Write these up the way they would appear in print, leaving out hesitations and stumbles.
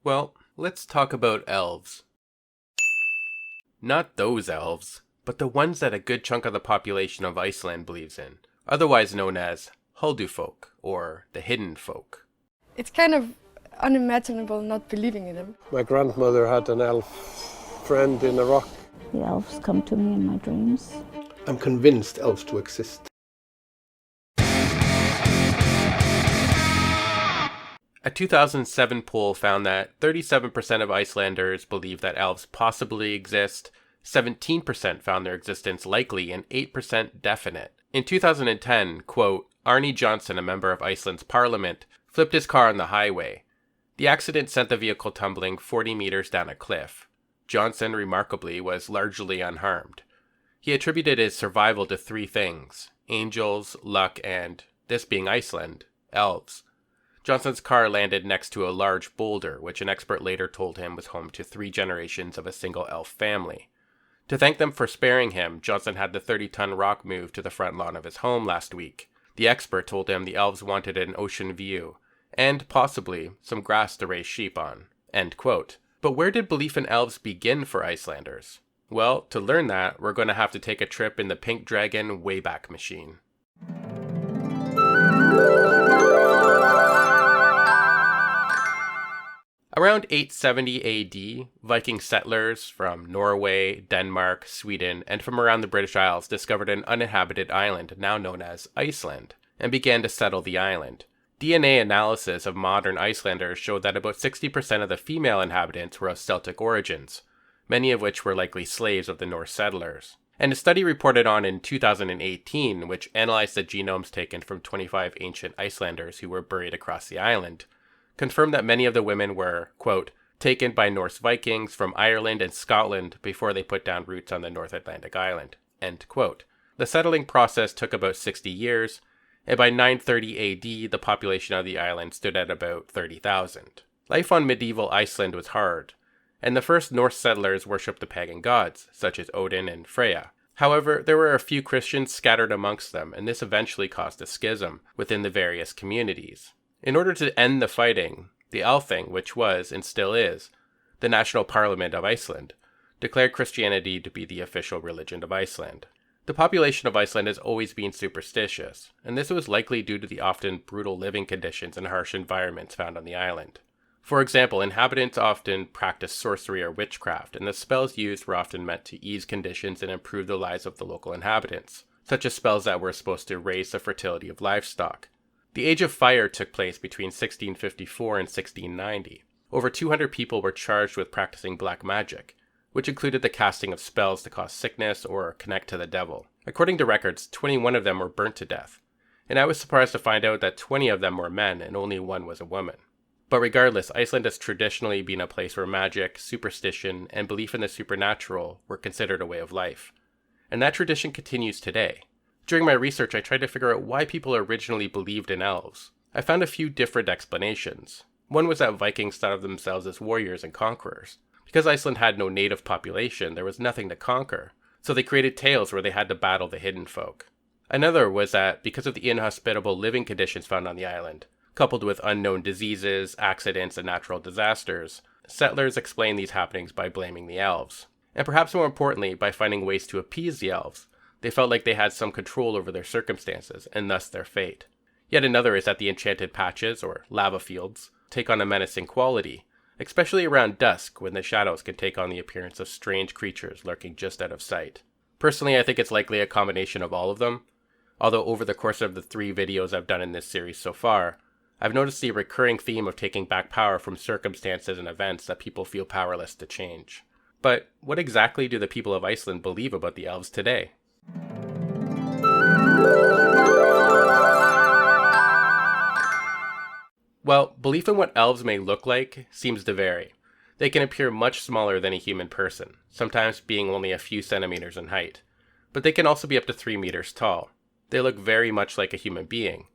Well, let's talk about elves. Not those elves, but the ones that a good chunk of the population of Iceland believes in, otherwise known as Huldufolk, or the Hidden Folk. It's kind of unimaginable not believing in them. My grandmother had an elf friend in a rock. The elves come to me in my dreams. I'm convinced elves to exist. A 2007 poll found that 37% of Icelanders believe that elves possibly exist, 17% found their existence likely, and 8% definite. In 2010, quote, Arne Johnson, a member of Iceland's parliament, flipped his car on the highway. The accident sent the vehicle tumbling 40 meters down a cliff. Johnson, remarkably, was largely unharmed. He attributed his survival to three things: angels, luck, and, this being Iceland, elves. Johnson's car landed next to a large boulder, which an expert later told him was home to 3 generations of a single elf family. To thank them for sparing him, Johnson had the 30-ton rock moved to the front lawn of his home last week. The expert told him the elves wanted an ocean view, and possibly some grass to raise sheep on. End quote. But where did belief in elves begin for Icelanders? Well, to learn that, we're going to have to take a trip in the Pink Dragon Wayback Machine. Around 870 AD, Viking settlers from Norway, Denmark, Sweden, and from around the British Isles discovered an uninhabited island now known as Iceland, and began to settle the island. DNA analysis of modern Icelanders showed that about 60% of the female inhabitants were of Celtic origins, many of which were likely slaves of the Norse settlers. And a study reported on in 2018, which analyzed the genomes taken from 25 ancient Icelanders who were buried across the island, confirmed that many of the women were, quote, taken by Norse Vikings from Ireland and Scotland before they put down roots on the North Atlantic island, end quote. The settling process took about 60 years, and by 930 AD, the population of the island stood at about 30,000. Life on medieval Iceland was hard, and the first Norse settlers worshipped the pagan gods, such as Odin and Freya. However, there were a few Christians scattered amongst them, and this eventually caused a schism within the various communities. In order to end the fighting, the Althing, which was, and still is, the national parliament of Iceland, declared Christianity to be the official religion of Iceland. The population of Iceland has always been superstitious, and this was likely due to the often brutal living conditions and harsh environments found on the island. For example, inhabitants often practiced sorcery or witchcraft, and the spells used were often meant to ease conditions and improve the lives of the local inhabitants, such as spells that were supposed to raise the fertility of livestock. The Age of Fire took place between 1654 and 1690. Over 200 people were charged with practicing black magic, which included the casting of spells to cause sickness or connect to the devil. According to records, 21 of them were burnt to death, and I was surprised to find out that 20 of them were men and only one was a woman. But regardless, Iceland has traditionally been a place where magic, superstition, and belief in the supernatural were considered a way of life. And that tradition continues today. During my research, I tried to figure out why people originally believed in elves. I found a few different explanations. One was that Vikings thought of themselves as warriors and conquerors. Because Iceland had no native population, there was nothing to conquer, so they created tales where they had to battle the hidden folk. Another was that because of the inhospitable living conditions found on the island, coupled with unknown diseases, accidents, and natural disasters, settlers explained these happenings by blaming the elves. And perhaps more importantly, by finding ways to appease the elves. They felt like they had some control over their circumstances, and thus their fate. Yet another is that the enchanted patches, or lava fields, take on a menacing quality, especially around dusk when the shadows can take on the appearance of strange creatures lurking just out of sight. Personally, I think it's likely a combination of all of them, although over the course of the 3 videos I've done in this series so far, I've noticed the recurring theme of taking back power from circumstances and events that people feel powerless to change. But what exactly do the people of Iceland believe about the elves today? Well, belief in what elves may look like seems to vary. They can appear much smaller than a human person, sometimes being only a few centimeters in height, but they can also be up to 3 meters tall. They look very much like a human being,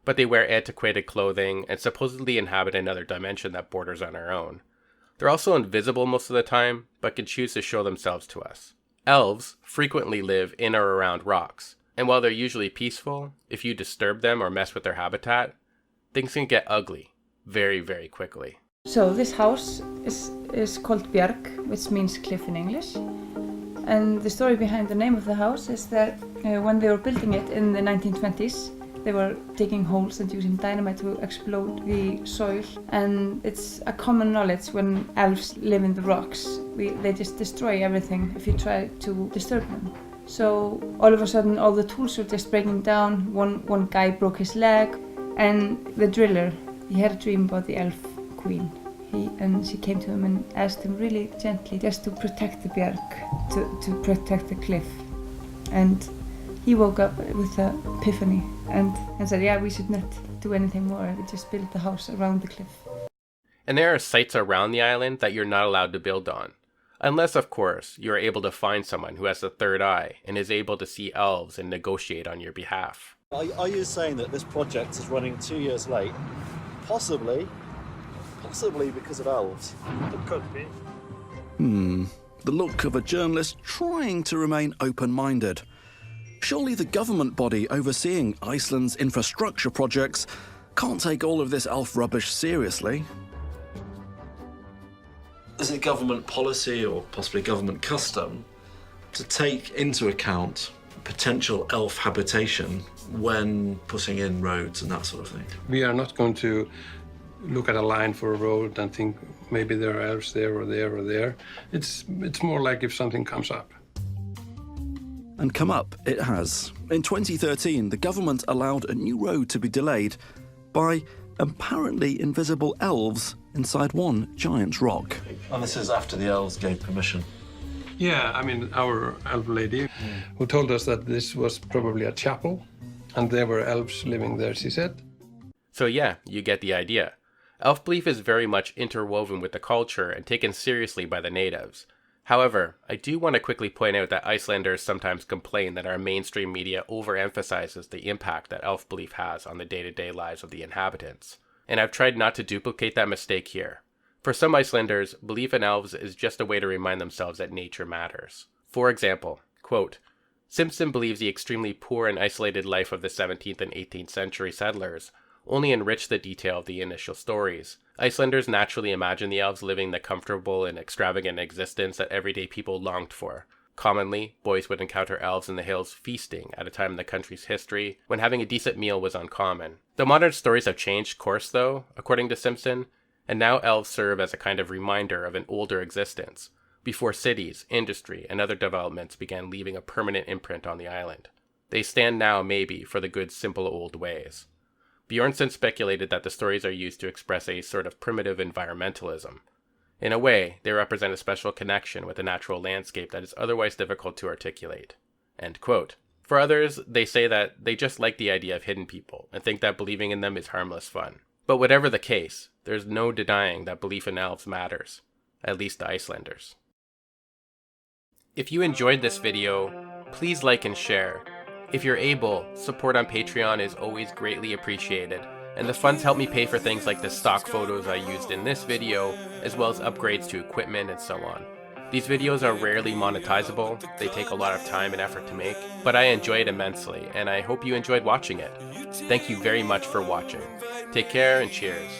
but they wear antiquated clothing and supposedly inhabit another dimension that borders on our own. They're also invisible most of the time, but can choose to show themselves to us. Elves frequently live in or around rocks, and while they're usually peaceful, if you disturb them or mess with their habitat, things can get ugly very, very quickly. So this house is called Bjarg, which means cliff in English. And the story behind the name of the house is that when they were building it in the 1920s, they were digging holes and using dynamite to explode the soil. And it's a common knowledge when elves live in the rocks. They just destroy everything if you try to disturb them. So all of a sudden all the tools were just breaking down. One guy broke his leg, and the driller, he had a dream about the elf queen. And she came to him and asked him really gently just to protect the Bjarg, to protect the cliff. And he woke up with an epiphany and said, yeah, we should not do anything more. We just build the house around the cliff. And there are sites around the island that you're not allowed to build on. Unless, of course, you are able to find someone who has a third eye and is able to see elves and negotiate on your behalf. Are you saying that this project is running 2 years late? Possibly because of elves. It could be. The look of a journalist trying to remain open-minded. Surely the government body overseeing Iceland's infrastructure projects can't take all of this elf rubbish seriously. Is it government policy or possibly government custom to take into account potential elf habitation when putting in roads and that sort of thing? We are not going to look at a line for a road and think maybe there are elves there or there or there. It's more like if something comes up. And come up it has. In 2013, the government allowed a new road to be delayed by apparently invisible elves inside one giant rock. And this is after the elves gave permission. Yeah, I mean, our elf lady who told us that this was probably a chapel and there were elves living there, she said. So yeah, you get the idea. Elf belief is very much interwoven with the culture and taken seriously by the natives. However, I do want to quickly point out that Icelanders sometimes complain that our mainstream media overemphasizes the impact that elf belief has on the day-to-day lives of the inhabitants. And I've tried not to duplicate that mistake here. For some Icelanders, belief in elves is just a way to remind themselves that nature matters. For example, quote, Simpson believes the extremely poor and isolated life of the 17th and 18th century settlers only enriched the detail of the initial stories. Icelanders naturally imagined the elves living the comfortable and extravagant existence that everyday people longed for. Commonly, boys would encounter elves in the hills feasting at a time in the country's history when having a decent meal was uncommon. The modern stories have changed course though, according to Simpson, and now elves serve as a kind of reminder of an older existence, before cities, industry, and other developments began leaving a permanent imprint on the island. They stand now maybe for the good simple old ways. Bjornsson speculated that the stories are used to express a sort of primitive environmentalism. In a way, they represent a special connection with the natural landscape that is otherwise difficult to articulate. End quote. For others, they say that they just like the idea of hidden people and think that believing in them is harmless fun. But whatever the case, there's no denying that belief in elves matters, at least to Icelanders. If you enjoyed this video, please like and share. If you're able, support on Patreon is always greatly appreciated, and the funds help me pay for things like the stock photos I used in this video, as well as upgrades to equipment and so on. These videos are rarely monetizable, they take a lot of time and effort to make, but I enjoy it immensely, and I hope you enjoyed watching it. Thank you very much for watching. Take care and cheers.